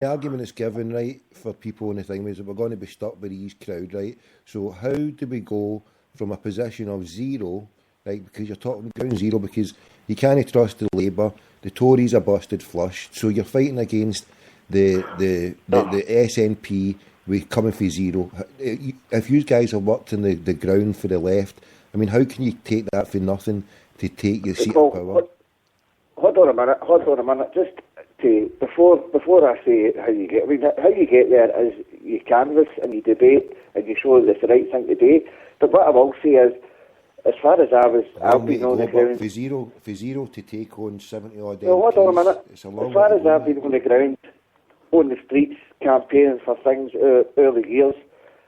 The argument is given, right, for people in the thing is that we're going to be stuck with these crowd, right? So how do we go from a position of zero, right, because you're talking ground zero, because you can't trust the Labour, the Tories are busted flush, so you're fighting against the SNP, we're coming for zero. If you guys have worked in the ground for the left, I mean, how can you take that for nothing to take your seat of power? Hold on a minute, just to, before I say how you get, I mean, how you get there is you canvass and you debate and you show that it's the right thing to do. But what I will say is, as far as I've been on the ground, for zero to take on 70 odd. No, hold on a minute. As far as I've been on the ground, on the streets, campaigning for things early years,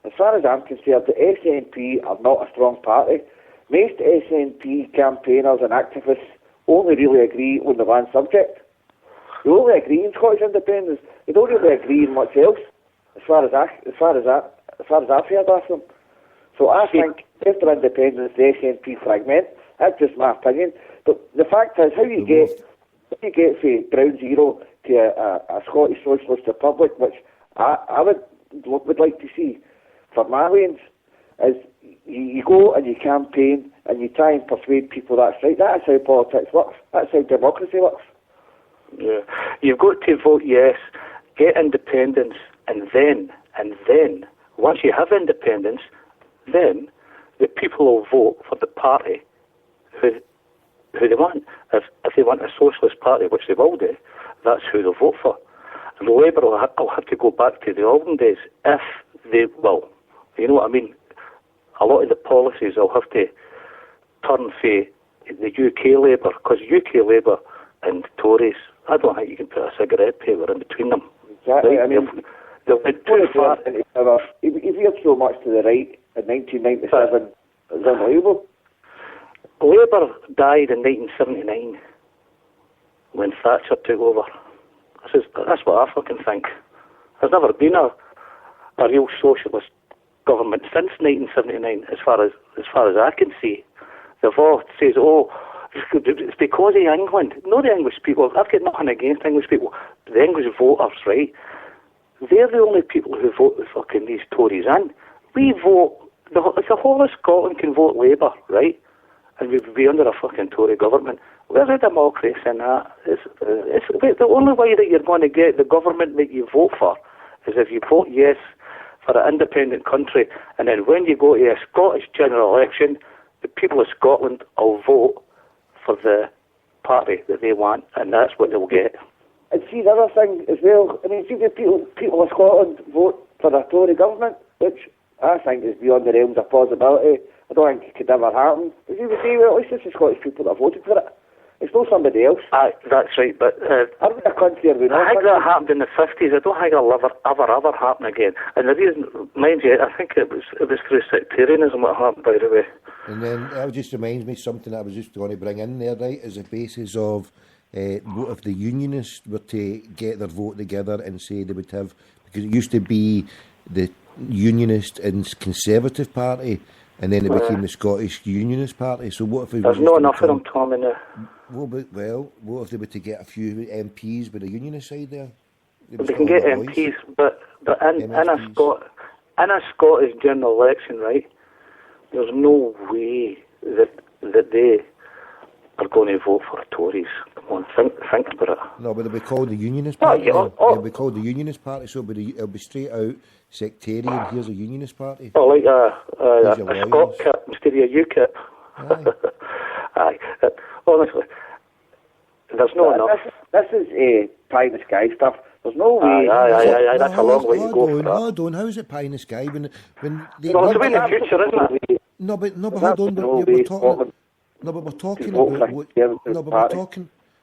as far as I'm concerned, the SNP are not a strong party. Most SNP campaigners and activists only really agree on the one subject. They only agree in Scottish independence. They don't really agree in much else, as far as I've heard of them. So I think after independence, the SNP fragment. That's just my opinion. But the fact is, how you get from ground zero to a Scottish Socialist Republic, which I would like to see for my lanes, is you go and you campaign and you try and persuade people that's right. That's how politics works. That's how democracy works. Yeah, you've got to vote yes, get independence, and then, once you have independence, then the people will vote for the party who they want. If they want a socialist party, which they will do, that's who they'll vote for. And Labour will have to go back to the olden days if they will. You know what I mean? A lot of the policies will have to turn for the UK Labour, because UK Labour and Tories, I don't think you can put a cigarette paper in between them. Exactly. Right? I mean, they'll be too far. He veered so much to the right in 1997. It was unbelievable. Labour died in 1979 when Thatcher took over. That's what I fucking think. There's never been a real socialist government since 1979, as far as I can see. They've all says, oh, it's because of England. No, the English people. I've got nothing against English people. The English voters, right? They're the only people who vote the fucking these Tories in. We vote. The whole of Scotland can vote Labour, right? And we'd be under a fucking Tory government. Where's the democracy in that? It's the only way that you're going to get the government that you vote for is if you vote yes for an independent country, and then when you go to a Scottish general election, the people of Scotland will vote for the party that they want, and that's what they'll get. And see, the other thing as well, I mean, see the people of Scotland vote for a Tory government, which I think is beyond the realms of possibility. I don't think it could ever happen. But you would say, well, at least it's the Scottish people that voted for it. It's not somebody else. That's right, but are we a country or we not? I think that happened in the 50s. I don't think it'll ever happen again. And the reason, mind you, I think it was through sectarianism what happened, by the way. And then that just reminds me something that I was just going to bring in there, right, is the basis of what if the Unionists were to get their vote together and say they would have, because it used to be the Unionist and Conservative Party, and then it became the Scottish Unionist Party. So what if there's not enough of them, Tom, in there? Well, what if they were to get a few MPs with the Unionist side there? They can get MPs, but in a Scottish general election, right? There's no way that they are going to vote for Tories. Come on, think about it. No, but they'll be called the Unionist Party. They'll be called the Unionist Party, so it'll be straight out sectarian. Here's a Unionist Party. Oh, like a Scot kip instead of a UKIP. Aye. Honestly, there's no enough. This is pie in the sky stuff. There's no way. Aye. That's a long way to go for that. Hold on, how is it pie in the sky when they? No, it's in the future, isn't it? No, but hold on. We're talking. No, but we're talking about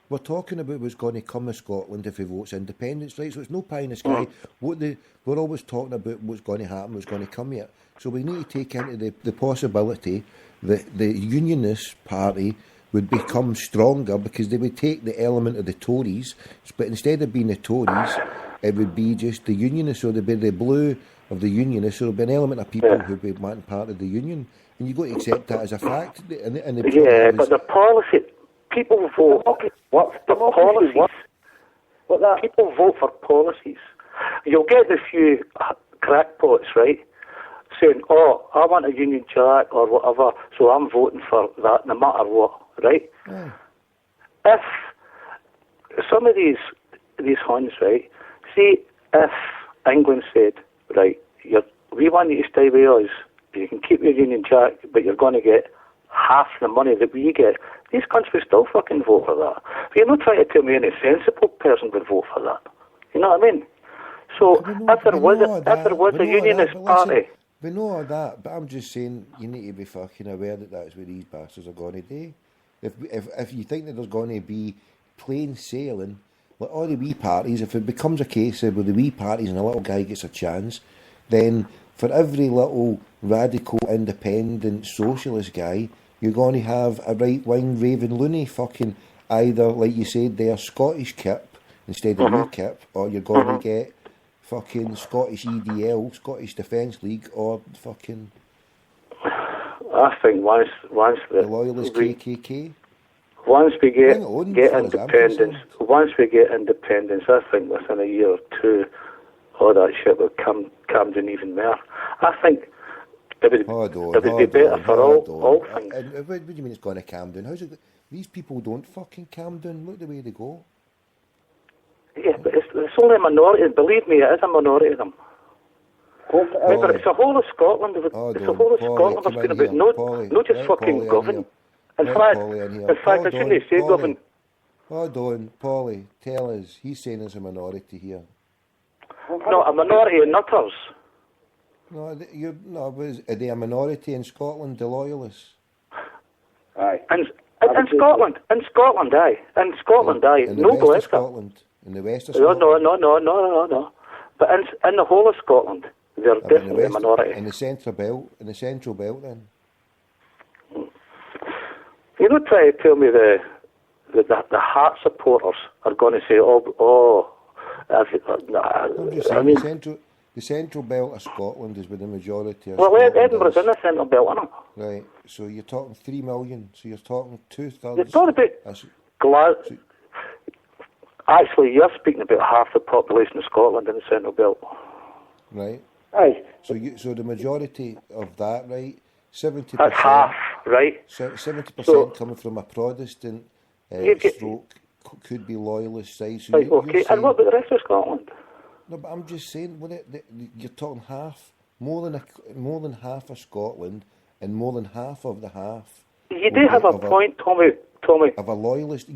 we're talking about what's going to come to Scotland if he votes independence, right? So it's no pie in the sky. We're always talking about what's going to happen, what's going to come yet. So we need to take into the possibility that the Unionist Party would become stronger because they would take the element of the Tories, but instead of being the Tories, it would be just the Unionists. So there'd be the blue of the Unionists. So there'd be an element of people who would be wanting part of the Union. And you've got to accept that as a fact. But the policy, people vote. What the policies? People vote for policies you'll get the few crackpots, right, saying, oh, I want a Union Jack or whatever, so I'm voting for that no matter what, right? Aye. If some of these Huns, right, see if England said, right, we want you to stay with us, you can keep your Union Jack, but you're going to get half the money that we get, these countries would still fucking vote for that. But you're not trying to tell me any sensible person would vote for that. You know what I mean? So if there was a unionist party... We know all that, but I'm just saying you need to be fucking aware that that's what these bastards are going to do. If you think that there's going to be plain sailing, like all the wee parties, if it becomes a case of where the wee parties and a little guy gets a chance, then for every little radical independent socialist guy, you're going to have a right-wing raving loony fucking either, like you said there, Scottish kip instead of UKIP, or you're going to get fucking Scottish EDL, Scottish Defence League, or fucking... I think once the loyalist KKK. Once we get independence, I think within a year or two, all that shit will come down even more. I think it would be better for all things. What do you mean it's going to calm down? How's it? These people don't fucking calm down. Look the way they go. Yeah, but it's only a minority. Believe me, it is a minority of them. Remember, it's the whole of Scotland. It's the whole of Scotland we're speaking about. Not just fucking govern. In fact, I shouldn't say govern. Hold on, Paulie, tell us. He's saying there's a minority here. No, a minority of nutters. Are they a minority in Scotland, the loyalists? Aye. In Scotland, aye. In the west of Scotland? No. But in the whole of Scotland, they're definitely a minority. In the central belt then? You're not trying to tell me the Heart supporters are going to say, I'm just saying, the central belt of Scotland is where the majority of Scotland Edinburgh's in the central belt, isn't it? Right, so you're talking 3 million, so you're talking 2/3. It's not about Actually, you're speaking about half the population of Scotland in the central belt. Right. Aye. So the majority of that, right, 70%. That's half, right? 70% coming from a Protestant stroke, could be loyalist side. So right, okay, and what about the rest of Scotland? No, but I'm just saying, you're talking half, more than half of Scotland, and more than half of the half. You do have a point, Tommy. Of a loyalist.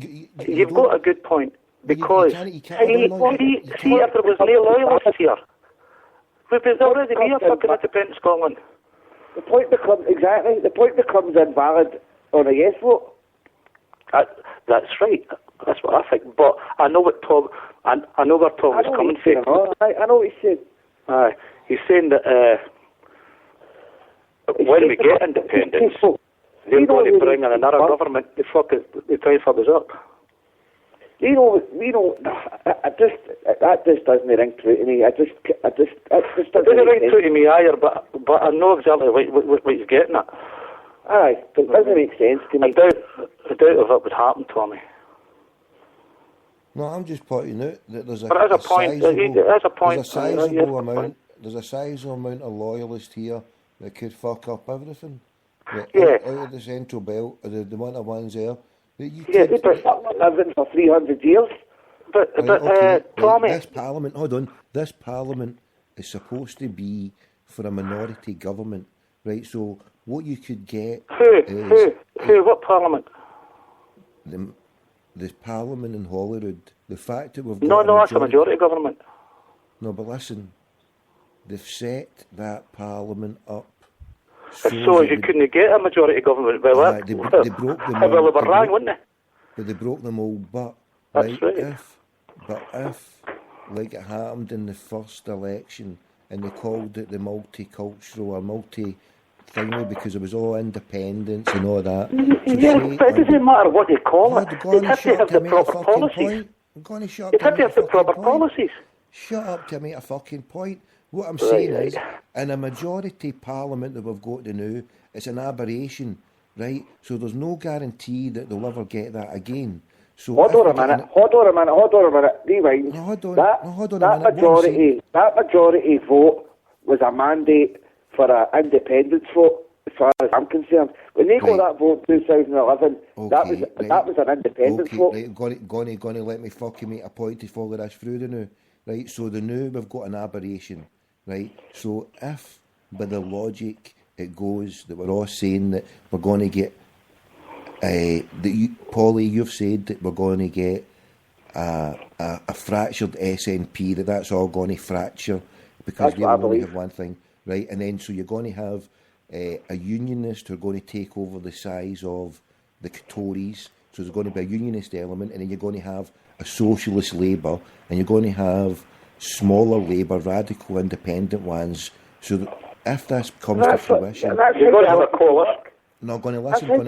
You've got a good point, because see, if there was no loyalists here, we'd already be a fucking independent Scotland. The point becomes invalid on a yes vote. That's right. That's what I think. But I know what Tom. I know where Tom was coming from. I know what he's saying. Aye, he's saying that when we get independence, they're going to bring in another government to try and fuck us up. That just doesn't ring true to me. It doesn't ring true to me either, but I know exactly what he's getting at. Aye, but it doesn't make sense to me. I doubt if it would happen, Tommy. No, I'm just pointing out that there's a sizable amount of loyalists here that could fuck up everything. Yeah. Out of the central belt, the amount of ones there. They've been living for 300 years. But Tommy... This parliament is supposed to be for a minority government, right? So what you could get what parliament? The parliament in Holyrood. The fact that we've got... No, that's a majority government. No, but listen, they've set that parliament up. So you couldn't get a majority government. Well, they broke them all. Well, they were wrong, wouldn't they? But they broke them all. But that's right. If, like it happened in the first election, and they called it the multicultural or multi-thingy because it was all independence and all that. So but it doesn't matter what they call it. They have to have the proper policies. They have to have the proper policies. Shut up to make a fucking point. What I'm saying is, in a majority parliament that we've got to now, it's an aberration, right? So there's no guarantee that they'll ever get that again. So hold on a minute. Rewind. That majority vote was a mandate for an independence vote, as far as I'm concerned. When they got that vote in 2011, that was an independence vote. Right, gonna let me fucking make a point to follow this through the new. Right, so the new we've got an aberration. Right, so if by the logic it goes that we're all saying that we're going to get, Polly, you've said that we're going to get a fractured SNP, that's all going to fracture because they only have one thing, right? And then so you're going to have a unionist who are going to take over the size of the Tories. So there's going to be a unionist element, and then you're going to have a socialist Labour, and you're going to have smaller Labour, radical independent ones. So that if this comes to fruition, you're going to have a coalition. No, going to listen. You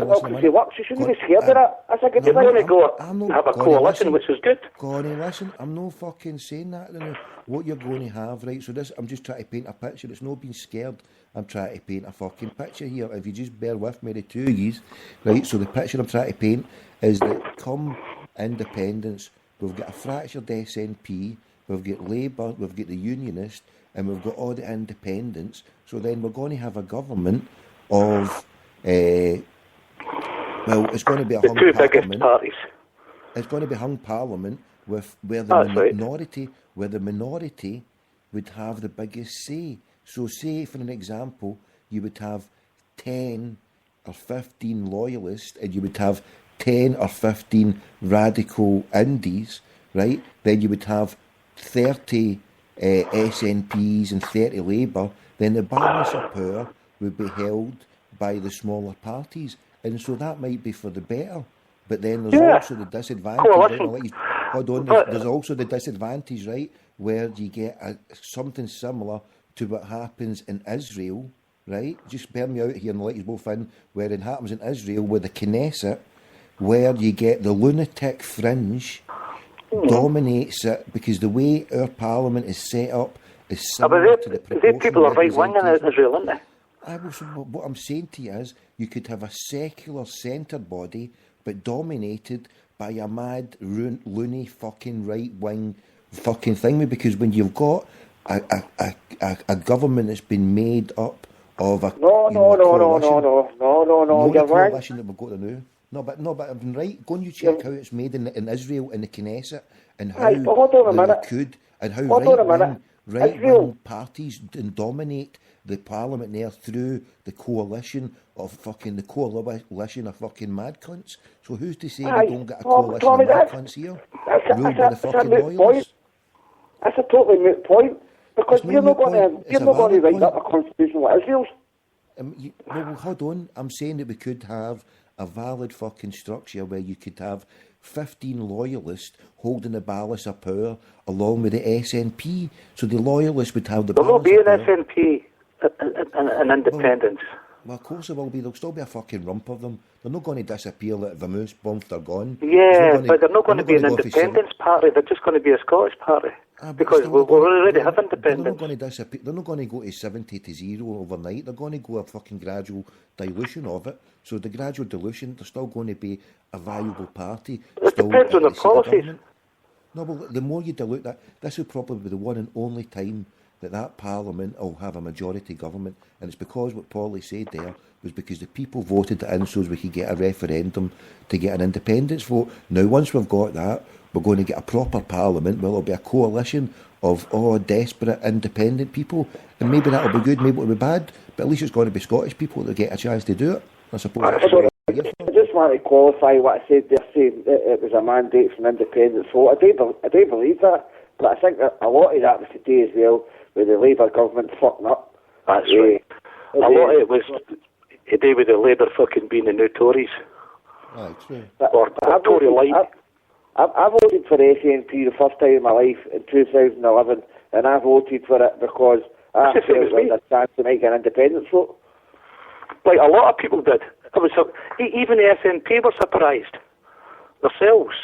shouldn't be scared of that. That's a good thing. You're going to go have a coalition, which is good. Going to listen. I'm not fucking saying that. What you're going to have, right? So this, I'm just trying to paint a picture. It's not being scared. I'm trying to paint a fucking picture here. If you just bear with me, the two of yous, right? So the picture I'm trying to paint is that come independence, we've got a fractured SNP, we've got Labour, we've got the Unionists, and we've got all the independents. So then we're going to have a government of, it's going to be a hung two parliament. biggest parties. It's going to be hung parliament with where the minority would have the biggest say. So say, for an example, you would have 10 or 15 loyalists and you would have 10 or 15 radical indies, right? Then you would have 30 SNPs and 30 Labour. Then the balance of power would be held by the smaller parties. And so that might be for the better. But then there's also the disadvantage. There's also the disadvantage, right, where you get something similar to what happens in Israel, right? Just bear me out here and let you both in, where it happens in Israel with the Knesset, where you get the lunatic fringe dominates it, because the way our parliament is set up is similar to the proportional. People are right-wing in Israel, aren't they? What I'm saying to you is, you could have a secular centred body, but dominated by a mad, loony, fucking right-wing fucking thing. Because when you've got a government that's been made up of a coalition that we've got to know. No, but I've been right. Go and you check how it's made in Israel in the Knesset, and how right-wing parties dominate the parliament there through the coalition of fucking mad cunts. So who's to say we don't get a coalition of mad cunts here? Ruled by the fucking loyalists? That's a totally moot point, because you're not going to write up a constitution like Israel's. Well, hold on. I'm saying that we could have a valid fucking structure where you could have 15 loyalists holding the balance of power along with the SNP. So the loyalists would have the balance of power. There will be an SNP an independence. Well, of course there will be. There'll still be a fucking rump of them. They're not going to disappear like Vamoose, both they're gone. Yeah, but they're not going to be an independence party. They're just going to be a Scottish party. Because we already have independence. They're not going to disappear. They're not going to go to 70 to 0 overnight. They're going to go a fucking gradual dilution of it. So the gradual dilution, they're still going to be a valuable party. It depends on the policies. No, but the more you dilute that, this will probably be the one and only time that Parliament will have a majority government. And it's because what Paulie said there was because the people voted it in so as we could get a referendum to get an independence vote. Now, once we've got that, we're going to get a proper Parliament where there'll be a coalition of desperate independent people. And maybe that'll be good, maybe it'll be bad, but at least it's going to be Scottish people that get a chance to do it. I suppose. I just want to qualify what I said there, saying it was a mandate for an independence vote. I do believe that, but I think that a lot of that was today as well, with the Labour government fucking up. That's right. A lot of it was today with the Labour fucking being the new Tories. Right, true. Or Tory light. I voted for the SNP the first time in my life in 2011, and I voted for it because I felt there was a chance to make an independence vote. Like a lot of people did. Even the SNP were surprised themselves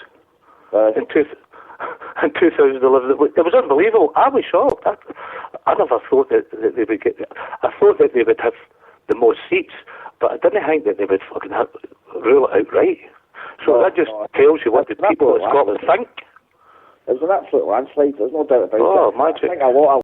in 2011. It was unbelievable. I was shocked. I never thought that they would get. I thought that they would have the most seats, but I didn't think that they would fucking rule it outright. So that just tells you what the people of Scotland think. It was an absolute landslide, there's no doubt about it. Oh, magic. I think a lot of